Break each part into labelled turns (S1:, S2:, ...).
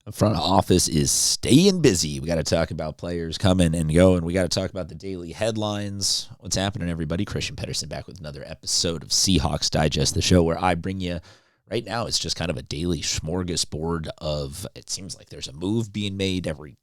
S1: The front office is staying busy. We got to talk about players coming and going. We got to talk about the daily headlines. What's happening, everybody? Christian Pedersen back with another episode of Seahawks Digest, the show where I bring you, right now, it's just kind of a daily smorgasbord of, it seems like there's a move being made every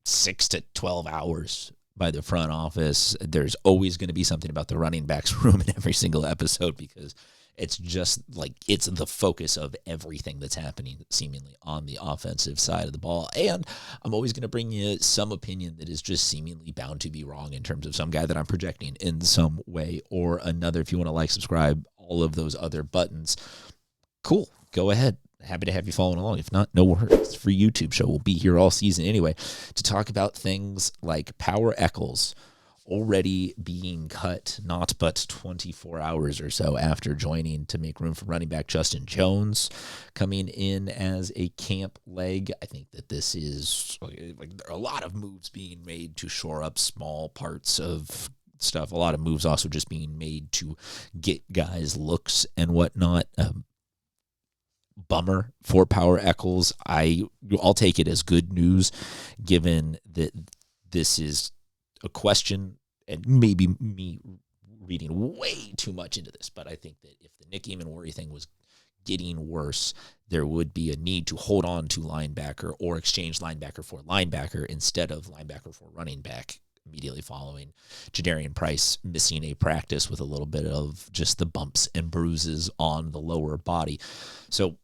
S1: 6 to 12 hours by the front office. There's always going to be something about the running backs room in every single episode because it's just like it's the focus of everything that's happening seemingly on the offensive side of the ball. And I'm always going to bring you some opinion that is just seemingly bound to be wrong in terms of some guy that I'm projecting in some way or another. If you want to like, subscribe, all of those other buttons, cool, go ahead. Happy to have you following along. If not, no worries. It's a free YouTube show. We'll be here all season anyway to talk about things like Power Eccles already being cut, not but 24 hours or so after joining to make room for running back Justin Jones coming in as a camp leg. I think that this is like there are a lot of moves being made to shore up small parts of stuff. A lot of moves also just being made to get guys looks and whatnot. Bummer for Power Eccles. I'll take it as good news given that this is a question, and maybe me reading way too much into this, but I think that if the Nick Eamon-Worry thing was getting worse, there would be a need to hold on to linebacker or exchange linebacker for linebacker instead of linebacker for running back immediately following Jadarian Price missing a practice with a little bit of just the bumps and bruises on the lower body. So,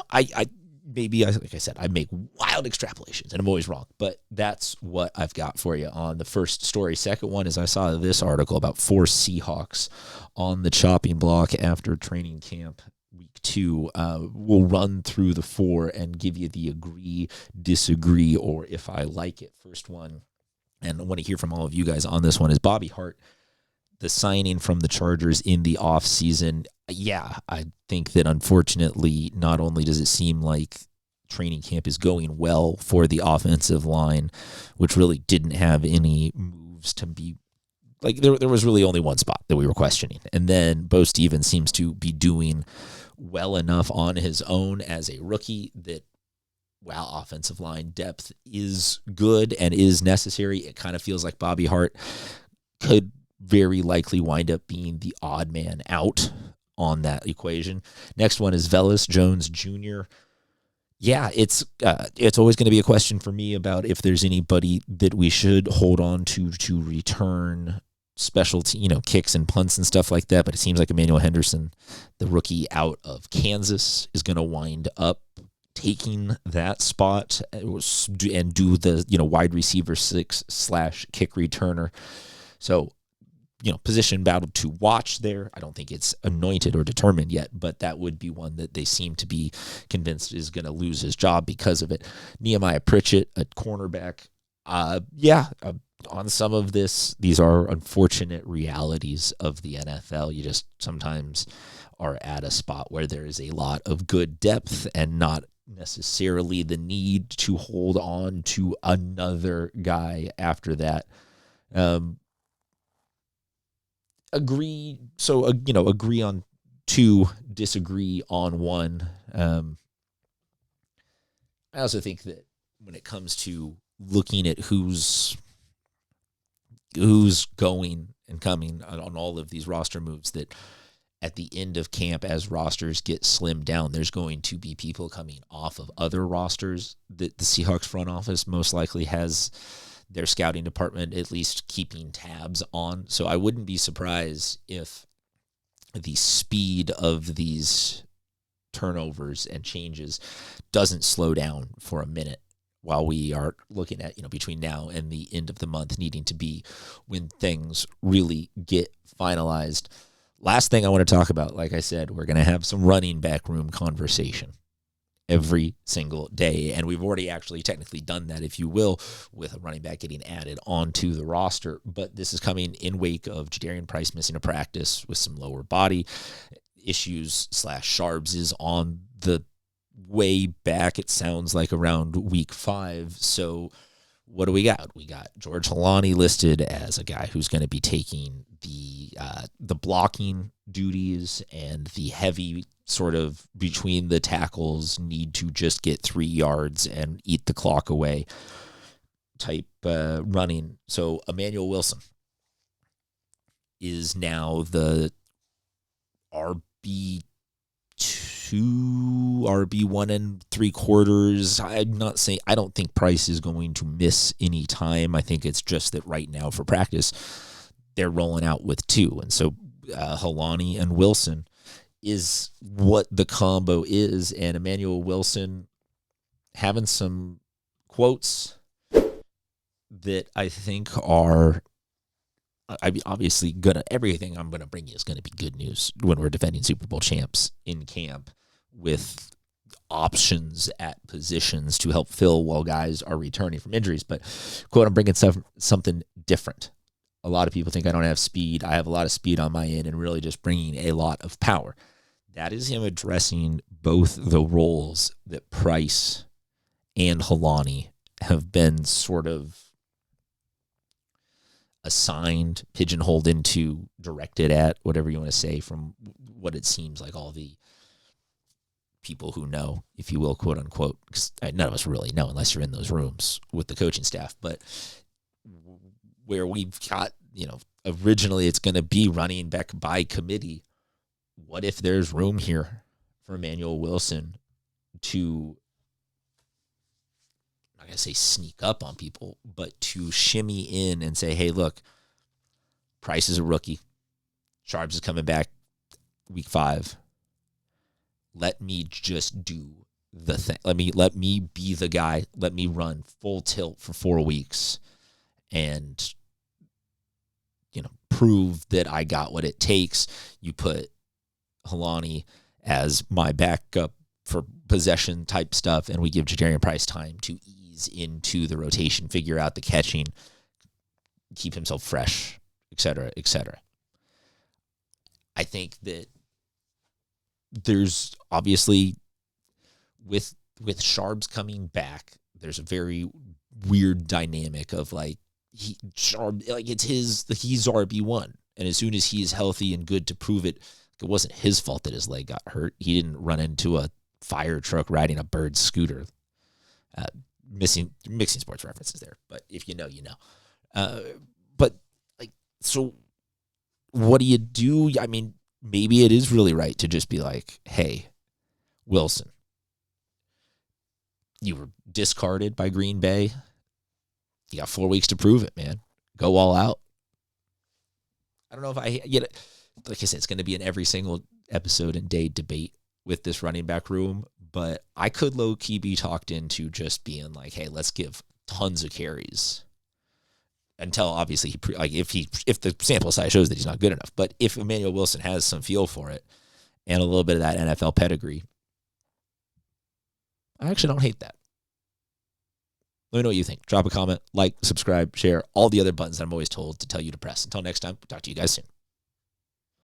S1: like I said, I make wild extrapolations, and I'm always wrong, but that's what I've got for you on the first story. Second one is I saw this article about 4 Seahawks on the chopping block after training camp week 2. We'll run through the 4 and give you the agree, disagree, or if I like it. First one, and I want to hear from all of you guys on this one, is Bobby Hart, the signing from the Chargers in the offseason. Yeah, I think that unfortunately, not only does it seem like training camp is going well for the offensive line, which really didn't have any moves to be, like there was really only one spot that we were questioning. And then Bo Stevens seems to be doing well enough on his own as a rookie that while offensive line depth is good and is necessary, it kind of feels like Bobby Hart could very likely wind up being the odd man out on that equation. Next one is Velus Jones Jr. Yeah, it's always going to be a question for me about if there's anybody that we should hold on to return specialty, kicks and punts and stuff like that. But it seems like Emmanuel Henderson, the rookie out of Kansas, is going to wind up taking that spot and do the wide receiver 6/kick returner. So, position battle to watch there. I don't think it's anointed or determined yet, but that would be one that they seem to be convinced is going to lose his job because of it. Nehemiah Pritchett, a cornerback. On some of this, these are unfortunate realities of the NFL. You just sometimes are at a spot where there is a lot of good depth and not necessarily the need to hold on to another guy after that. Agree on 2, disagree on 1. I also think that when it comes to looking at who's going and coming on all of these roster moves, that at the end of camp, as rosters get slimmed down, there's going to be people coming off of other rosters that the Seahawks front office most likely has their scouting department at least keeping tabs on. So I wouldn't be surprised if the speed of these turnovers and changes doesn't slow down for a minute while we are looking at, between now and the end of the month needing to be when things really get finalized. Last thing I want to talk about, like I said, we're going to have some running back room conversation every single day. And we've already actually technically done that, if you will, with a running back getting added onto the roster. But this is coming in wake of Jadarian Price missing a practice with some lower body issues / Sharps is on the way back, it sounds like, around week 5. So what do we got? We got George Holani listed as a guy who's going to be taking the blocking duties and the heavy sort of between the tackles, need to just get 3 yards and eat the clock away type running. So Emmanuel Wilson is now the RB2, RB 1 3/4. I'm not saying, I don't think Price is going to miss any time. I think it's just that right now for practice, they're rolling out with 2. And so Holani and Wilson is what the combo is. And Emmanuel Wilson having some quotes that I think are, I mean, obviously everything I'm gonna bring you is gonna be good news when we're defending Super Bowl champs in camp with options at positions to help fill while guys are returning from injuries. But quote, I'm bringing something different. A lot of people think I don't have speed. I have a lot of speed on my end and really just bringing a lot of power. That is him addressing both the roles that Price and Holani have been sort of assigned, pigeonholed into, directed at, whatever you want to say, from what it seems like all the people who know, if you will, quote unquote, because none of us really know unless you're in those rooms with the coaching staff, but where we've got, originally it's going to be running back by committee. What if there's room here for Emmanuel Wilson to, I'm not going to say sneak up on people, but to shimmy in and say, hey, look, Price is a rookie. Sharps is coming back week 5. Let me just do the thing. Let me be the guy. Let me run full tilt for 4 weeks and, prove that I got what it takes. You put Holani as my backup for possession type stuff, and we give Jadarian Price time to ease into the rotation, figure out the catching, keep himself fresh, et cetera, et cetera. I think that there's obviously, with Sharps coming back, there's a very weird dynamic of he's RB1, and as soon as he's healthy and good to prove it, it wasn't his fault that his leg got hurt. He didn't run into a fire truck riding a bird scooter. Mixing sports references there, but if you know, you know. So what do you do? I mean, maybe it is really right to just be like, hey, Wilson, you were discarded by Green Bay. You got 4 weeks to prove it, man. Go all out. I don't know if like I said, it's going to be in every single episode and day debate with this running back room, but I could low-key be talked into just being like, hey, let's give tons of carries until obviously if the sample size shows that he's not good enough. But if Emmanuel Wilson has some feel for it and a little bit of that NFL pedigree, I actually don't hate that. Let me know what you think. Drop a comment, like, subscribe, share, all the other buttons that I'm always told to tell you to press. Until next time, talk to you guys soon.